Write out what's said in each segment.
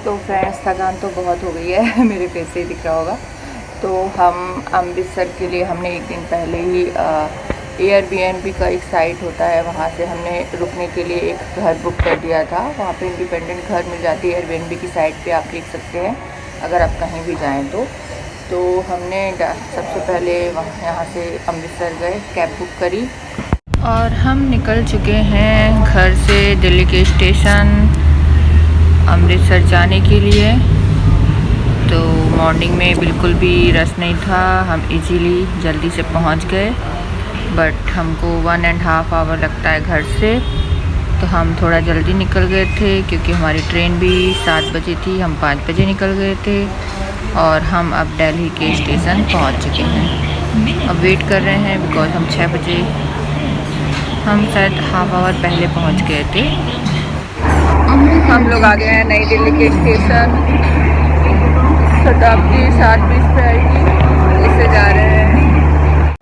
तो फ्रेंड्स थकान तो बहुत हो गई है मेरे फेस से ही दिख रहा होगा। तो हम अमृतसर के लिए हमने एक दिन पहले ही एयरबीएनबी का एक साइट होता है, वहाँ से हमने रुकने के लिए एक घर बुक कर दिया था। वहाँ पे इंडिपेंडेंट घर मिल जाती है एयरबीएनबी की साइट पे, आप देख सकते हैं अगर आप कहीं भी जाएं तो हमने सबसे पहले यहाँ से अमृतसर गए, कैब बुक करी और हम निकल चुके हैं घर से दिल्ली के स्टेशन अमृतसर जाने के लिए। तो मॉर्निंग में बिल्कुल भी रश नहीं था, हम इजीली जल्दी से पहुंच गए। बट हमको 1.5 आवर लगता है घर से, तो हम थोड़ा जल्दी निकल गए थे क्योंकि हमारी ट्रेन भी 7 बजे थी। हम 5 बजे निकल गए थे और हम अब दिल्ली के स्टेशन पहुंच चुके हैं। अब वेट कर रहे हैं बिकॉज हम 6 बजे, हम शायद हाफ आवर पहले पहुंच गए थे। हम लोग आ गए हैं नई दिल्ली के स्टेशन। शताब्दी 7:20 पे आएगी, इससे जा रहे हैं।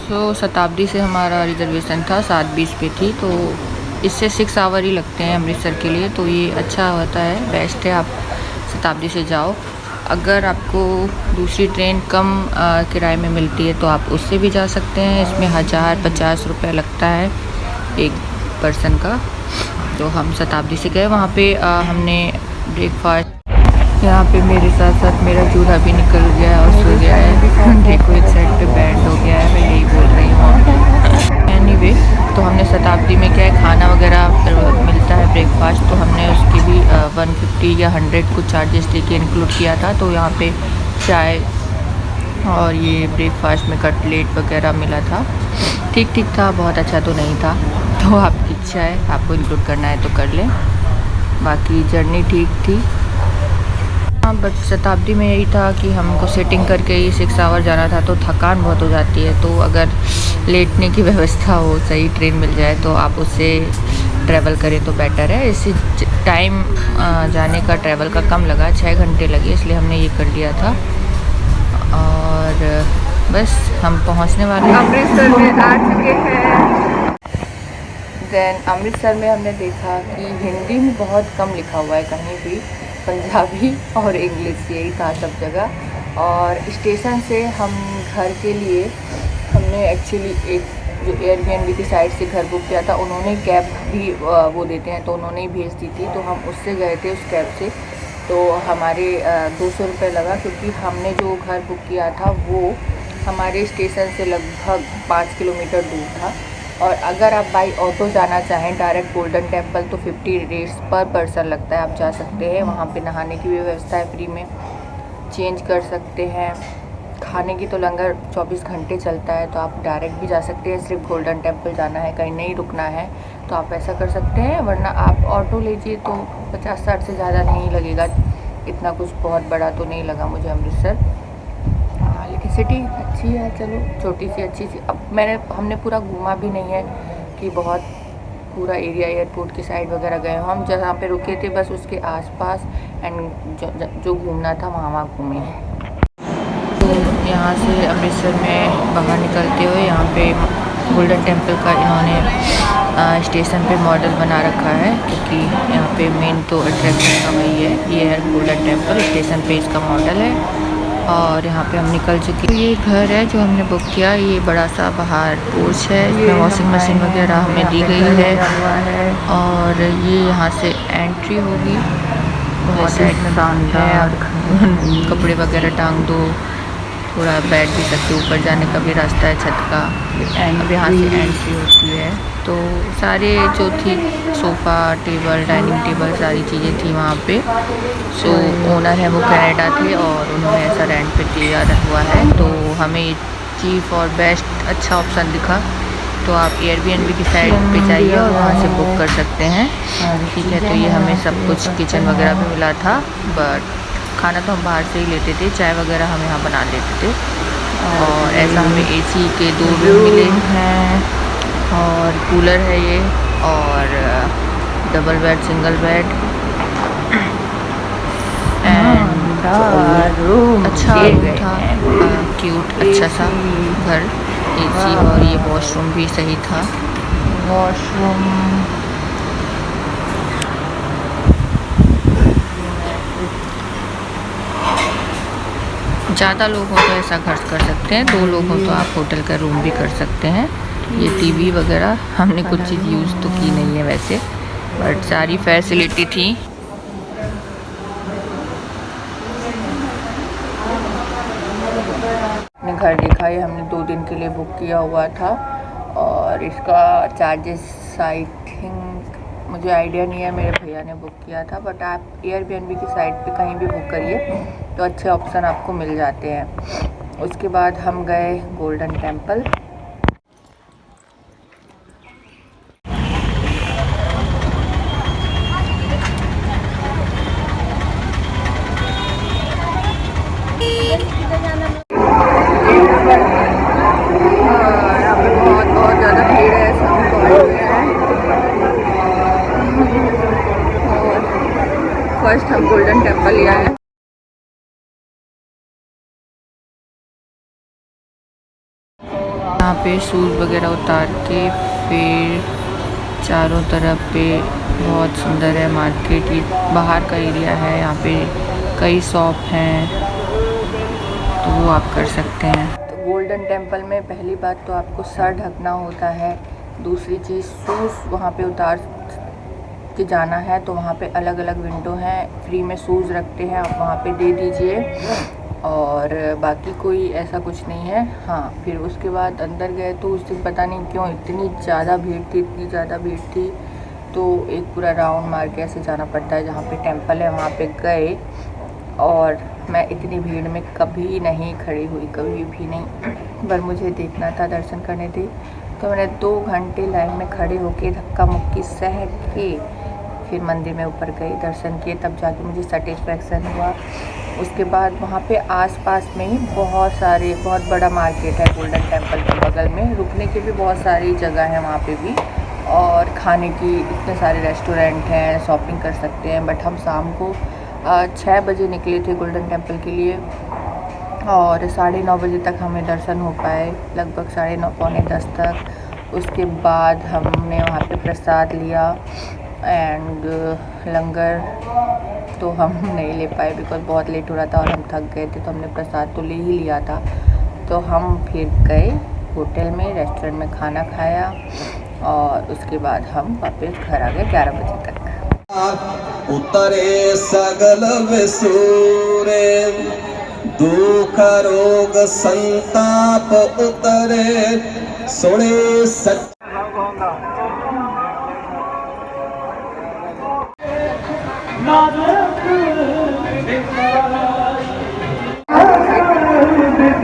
तो शताब्दी से हमारा रिजर्वेशन था, 7:20 पे थी, तो इससे 6 आवर ही लगते हैं अमृतसर के लिए। तो ये अच्छा होता है, बेस्ट है, आप शताब्दी से जाओ। अगर आपको दूसरी ट्रेन कम किराए में मिलती है तो आप उससे भी जा सकते हैं। इसमें 1050 रुपये लगता है एक पर्सन का। तो हम शताब्दी से गए, वहाँ पे हमने ब्रेकफास्ट। यहाँ पे मेरे साथ साथ मेरा चूल्हा भी निकल गया और सो गया है। देखो एक साइड पे बैंड हो गया है, मैं यही बोल रही हूँ। एनीवे, तो हमने शताब्दी में क्या है, खाना वगैरह मिलता है ब्रेकफास्ट, तो हमने उसकी भी 150 या 100 कुछ चार्जेस देके इंक्लूड किया था। तो यहाँ पे चाय और ये ब्रेकफास्ट में कटलेट वगैरह मिला था। ठीक ठीक था, बहुत अच्छा तो नहीं था। तो आपकी इच्छा है, आपको इंक्लूड करना है तो कर लें। बाकी जर्नी ठीक थी। हाँ, बट शताब्दी में यही था कि हमको सेटिंग करके ही 6 आवर जाना था, तो थकान बहुत हो जाती है। तो अगर लेटने की व्यवस्था हो, सही ट्रेन मिल जाए तो आप उससे ट्रैवल करें तो बेटर है। इससे टाइम जाने का ट्रैवल का कम लगा, 6 घंटे लगे, इसलिए हमने ये कर लिया था। और बस हम पहुंचने वाले हैं, अमृतसर में आ चुके हैं। दैन अमृतसर में हमने देखा कि हिंदी में बहुत कम लिखा हुआ है, कहीं भी पंजाबी और इंग्लिश यही था सब जगह। और स्टेशन से हम घर के लिए हमने एक्चुअली एक जो एयरबीएनबी की साइट से घर बुक किया था, उन्होंने कैब भी वो देते हैं, तो उन्होंने ही भेज दी थी। तो हम उससे गए थे उस कैब से। तो हमारे 200 रुपये लगा, क्योंकि हमने जो घर बुक किया था वो हमारे स्टेशन से लगभग 5 किलोमीटर दूर था। और अगर आप बाई ऑटो जाना चाहें डायरेक्ट गोल्डन टेम्पल तो 50 रुपीज़ पर पर्सन लगता है, आप जा सकते हैं। वहाँ पे नहाने की भी व्यवस्था है, फ्री में चेंज कर सकते हैं। खाने की तो लंगर 24 घंटे चलता है, तो आप डायरेक्ट भी जा सकते हैं। सिर्फ गोल्डन टेम्पल जाना है, कहीं नहीं रुकना है, तो आप ऐसा कर सकते हैं। वरना आप ऑटो लीजिए तो 50-60 से ज़्यादा नहीं लगेगा। इतना कुछ बहुत बड़ा तो नहीं लगा मुझे अमृतसर। हाँ, लेकिन सिटी अच्छी है, चलो छोटी सी अच्छी सी। अब हमने पूरा घूमा भी नहीं है कि बहुत पूरा एरिया एयरपोर्ट की साइड वगैरह गए। हम जहाँ पे रुके थे बस उसके आसपास एंड जो घूमना था वहाँ घूमे हैं। तो यहाँ से अमृतसर में बाहर निकलते हुए यहाँ पे गोल्डन टेम्पल का इन्होंने स्टेशन पे मॉडल बना रखा है, क्योंकि यहाँ पे मेन तो अट्रैक्शन का वही है। ये है गोल्डन टेम्पल, स्टेशन पे इसका मॉडल है। और यहाँ पे हम निकल चुके हैं। ये घर है जो हमने बुक किया, ये बड़ा सा बाहर पोर्च है, इसमें वॉशिंग मशीन वगैरह हमें दी गई है। और ये यहाँ से एंट्री होगी, साइड में है, कपड़े वगैरह टांग दो, थोड़ा बैठ भी सकते, ऊपर जाने का भी रास्ता है छत का। अब यहाँ से एंट्री होती है। तो सारे जो थी सोफ़ा टेबल डाइनिंग टेबल सारी चीज़ें थी वहाँ पे। सो ओनर है वो कनाडा थे और उन्होंने ऐसा रेंट पे दिया हुआ है। तो हमें चीप और बेस्ट अच्छा ऑप्शन दिखा, तो आप एयरबीएनबी की साइट पे जाइए और वहाँ से बुक कर सकते हैं। ठीक है, तो ये हमें सब कुछ किचन वगैरह भी मिला था, बट खाना तो हम बाहर से ही लेते थे, चाय वगैरह हम यहाँ बना लेते थे। और ऐसा हमें एसी के 2 रूम मिले हैं और कूलर है ये, और double bed single bed and अच्छा था, क्यूट अच्छा सा घर, एसी। और ये वॉशरूम भी सही था, वॉशरूम ज़्यादा लोग हो तो ऐसा खर्च कर सकते हैं, 2 लोग हो तो आप होटल का रूम भी कर सकते हैं। ये टीवी वगैरह हमने कुछ चीज़ यूज़ तो की नहीं है वैसे, बट सारी फैसिलिटी थी। अपने घर देखा, ये हमने 2 दिन के लिए बुक किया हुआ था और इसका चार्जेस आई थिंक, मुझे आइडिया नहीं है, मेरे भैया ने बुक किया था। बट आप एयरबीएनबी की साइट पे कहीं भी बुक करिए तो अच्छे ऑप्शन आपको मिल जाते हैं। उसके बाद हम गए गोल्डन टेम्पल। यहाँ पे बहुत ज़्यादा भीड़ है, सब गए हैं। और फर्स्ट हम गोल्डन टेम्पल लिया है। यहाँ पे शूज़ वगैरह उतार के फिर चारों तरफ पे बहुत सुंदर है मार्केट। ये बाहर का एरिया है, यहाँ पे कई शॉप हैं तो वो आप कर सकते हैं। तो गोल्डन टेम्पल में पहली बात तो आपको सर ढकना होता है, दूसरी चीज़ शूज़ वहाँ पे उतार के जाना है तो वहाँ पे अलग अलग विंडो हैं, फ्री में शूज़ रखते हैं, आप वहाँ पे दे दीजिए और बाकी कोई ऐसा कुछ नहीं है। हाँ, फिर उसके बाद अंदर गए तो उस दिन पता नहीं क्यों इतनी ज़्यादा भीड़ थी, इतनी ज़्यादा भीड़ थी तो एक पूरा राउंड मार के ऐसे जाना पड़ता है। जहाँ पे टेम्पल है वहाँ पे गए और मैं इतनी भीड़ में कभी नहीं खड़ी हुई, कभी भी नहीं। पर मुझे देखना था, दर्शन करने थे तो मैंने 2 घंटे लाइन में खड़े होके धक्का मुक्की सह के फिर मंदिर में ऊपर गई, दर्शन किए, तब जाके मुझे सेटिस्फेक्शन हुआ। उसके बाद वहाँ पे आसपास में ही बहुत बड़ा मार्केट है गोल्डन टेम्पल के बगल में, रुकने की भी बहुत सारी जगह है वहाँ पे भी और खाने की इतने सारे रेस्टोरेंट हैं, शॉपिंग कर सकते हैं। बट हम शाम को 6 बजे निकले थे गोल्डन टेम्पल के लिए और 9:30 बजे तक हमें दर्शन हो पाए, लगभग 9:30 पौने 10 तक। उसके बाद हमने वहाँ पे प्रसाद लिया एंड लंगर तो हम नहीं ले पाए बिकॉज़ बहुत लेट हो रहा था और हम थक गए थे, तो हमने प्रसाद तो ले ही लिया था। तो हम फिर गए होटल में, रेस्टोरेंट में खाना खाया और उसके बाद हम वापस घर आ गए 11 बजे तक। उतरे सगल विसूरे, दुख रोग संताप उतरे, सुने सच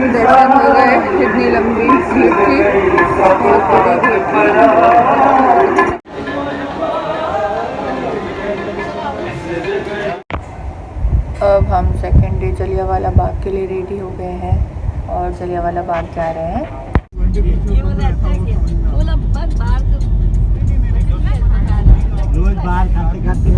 दर्शन हो गए, इतनी लंबी भीड़ थी, बहुत बड़ी भीड़ थी। अब हम सेकेंड डे जलियांवाला बाग के लिए रेडी हो गए हैं और जलियांवाला बाग जा रहे हैं। रोज बाहर खाते खाते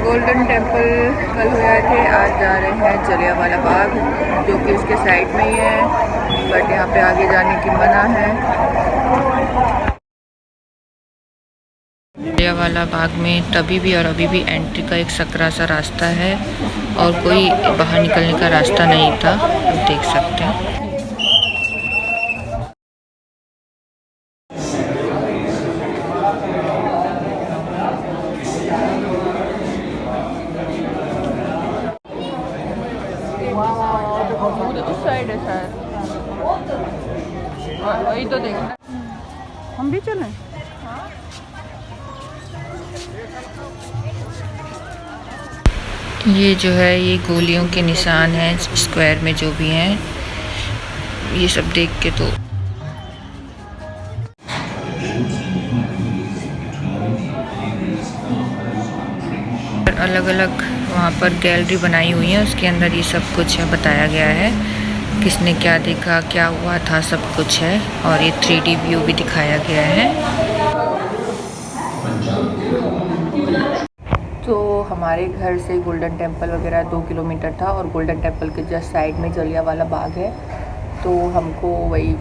गोल्डन टेम्पल कल हो आए थे, आज जा रहे हैं जलियांवाला बाग जो कि उसके साइड में ही है, बट यहाँ पे आगे जाने की मना है। जलियांवाला बाग में तभी भी और अभी भी एंट्री का एक सकरा सा रास्ता है और कोई बाहर निकलने का रास्ता नहीं था, आप देख सकते हैं। उस साइड है शायद, वही तो देखना। हम भी चलें? ये जो है ये गोलियों के निशान हैं स्क्वायर में जो भी हैं, ये सब देख के तो अलग अलग वहाँ पर गैलरी बनाई हुई है, उसके अंदर ये सब कुछ है बताया गया है, किसने क्या देखा, क्या हुआ था, सब कुछ है। और ये 3D व्यू भी दिखाया गया है। तो हमारे घर से गोल्डन टेम्पल वगैरह 2 किलोमीटर था और गोल्डन टेम्पल के जस्ट साइड में जलियांवाला बाग है, तो हमको वही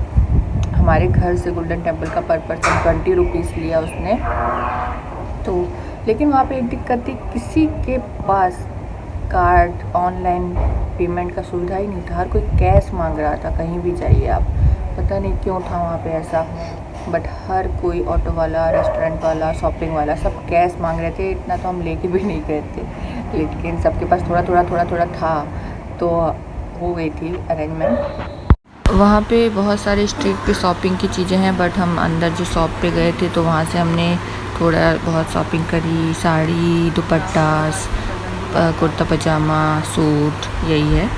हमारे घर से गोल्डन टेम्पल का पर पर्सन 20 रुपीज़ लिया उसने। तो लेकिन वहाँ पे एक दिक्कत थी, किसी के पास कार्ड ऑनलाइन पेमेंट का सुविधा ही नहीं था। हर कोई कैश मांग रहा था, कहीं भी जाइए आप, पता नहीं क्यों था वहाँ पे ऐसा, बट हर कोई ऑटो वाला, रेस्टोरेंट वाला, शॉपिंग वाला सब कैश मांग रहे थे। इतना तो हम लेके भी नहीं गए थे, लेकिन सबके पास थोड़ा थोड़ा था, तो हो गई थी अरेंजमेंट। वहाँ पे बहुत सारे स्ट्रीट पे शॉपिंग की चीज़ें हैं, बट हम अंदर जो शॉप पे गए थे तो वहाँ से हमने थोड़ा बहुत शॉपिंग करी, साड़ी, दुपट्टा, कुर्ता पजामा, सूट, यही है।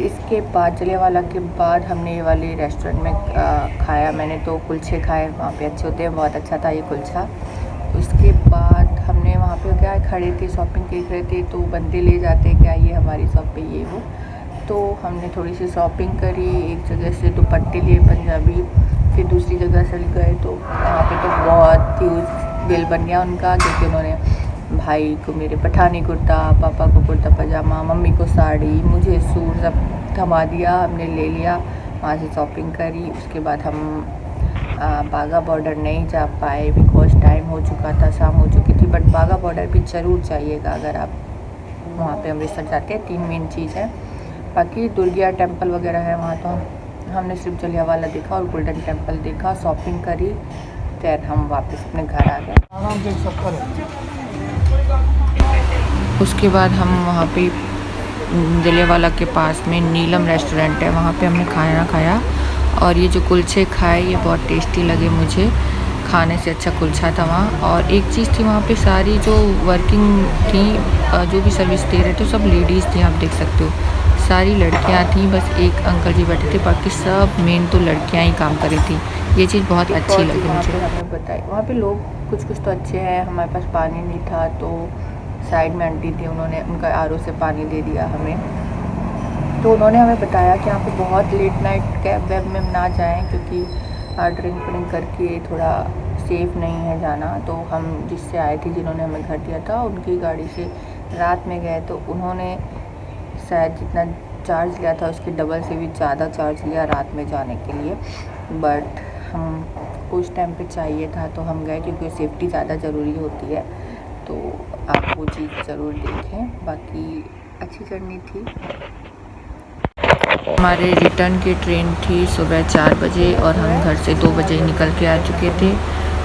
इसके बाद जलियांवाला के बाद हमने ये वाले रेस्टोरेंट में खाया। मैंने तो कुलचे खाए, वहाँ पे अच्छे होते हैं, बहुत अच्छा था ये कुलचा। उसके बाद हमने वहाँ पे क्या खड़े थे, शॉपिंग देख रहे थे, तो बंदे ले जाते क्या ये हमारी शॉप पे ये वो, तो हमने थोड़ी सी शॉपिंग करी। एक जगह से दुपट्टे लिए पंजाबी, फिर दूसरी जगह से गए तो वहाँ पे तो बहुत ह्यूज बिल बन गया उनका, क्योंकि उन्होंने भाई को मेरे पठानी कुर्ता, पापा को कुर्ता पजामा, मम्मी को साड़ी, मुझे सूट सब थमा दिया। हमने ले लिया, वहाँ से शॉपिंग करी। उसके बाद हम बाघा बॉर्डर नहीं जा पाए, बिकॉज टाइम हो चुका था, शाम हो चुकी थी। बट बाघा बॉर्डर भी ज़रूर जाइएगा अगर आप वहाँ पे अमृतसर जाते हैं। 3 मेन चीज़ है, बाकी दुर्गिया टेम्पल वगैरह है वहाँ, तो हमने सिर्फ जलियांवाला देखा और गोल्डन टेम्पल देखा, शॉपिंग करी, फिर हम वापस अपने घर आ गए। आराम से सब करो। उसके बाद हम वहाँ पे जलियांवाला के पास में नीलम रेस्टोरेंट है, वहाँ पे हमने खाना खाया, और ये जो कुलचे खाए ये बहुत टेस्टी लगे मुझे, खाने से अच्छा कुलचा था वहाँ। और एक चीज़ थी वहाँ पे, सारी जो वर्किंग थी, जो भी सर्विस दे रहे थे सब लेडीज़ थी, आप देख सकते हो, सारी लड़कियाँ थी, बस एक अंकल जी बैठे थे, बाकी सब मेन तो लड़कियाँ ही काम कर रही थी। ये चीज़ बहुत अच्छी लगी मुझे। हमें बताई वहाँ पे लोग कुछ तो अच्छे हैं। हमारे पास पानी नहीं था, तो साइड में आंटी थी, उन्होंने उनका आरओ से पानी दे दिया हमें। तो उन्होंने हमें बताया कि यहाँ पे बहुत लेट नाइट कैब वैब में ना जाएं, क्योंकि ड्रिंक व्रिंक करके थोड़ा सेफ़ नहीं है जाना। तो हम जिससे आए थे, जिन्होंने हमें घर दिया था, उनकी गाड़ी से रात में गए, तो उन्होंने शायद जितना चार्ज लिया था उसके डबल से भी ज़्यादा चार्ज लिया रात में जाने के लिए। बट हम उस टाइम पे चाहिए था तो हम गए, क्योंकि सेफ्टी ज़्यादा ज़रूरी होती है, तो आप वो चीज़ ज़रूर देखें। बाकी अच्छी जर्नी थी। हमारे रिटर्न की ट्रेन थी सुबह 4 बजे, और हम घर से 2 बजे निकल के आ चुके थे,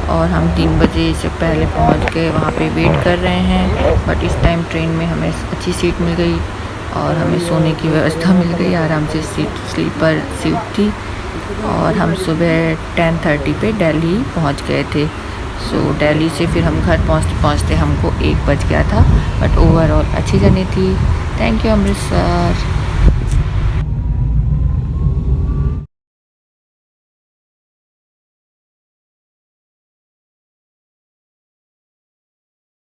और हम 3 बजे से पहले पहुंच गए, वहाँ पे वेट कर रहे हैं। बट इस टाइम ट्रेन में हमें अच्छी सीट मिल गई और हमें सोने की व्यवस्था मिल गई, आराम से सीट, स्लीपर सीट थी, और हम सुबह 10:30 पे दिल्ली पहुंच गए थे। सो दिल्ली से फिर हम घर पहुंचते हमको 1 बज गया था, बट ओवरऑल अच्छी जर्नी थी। Thank you Amritsar.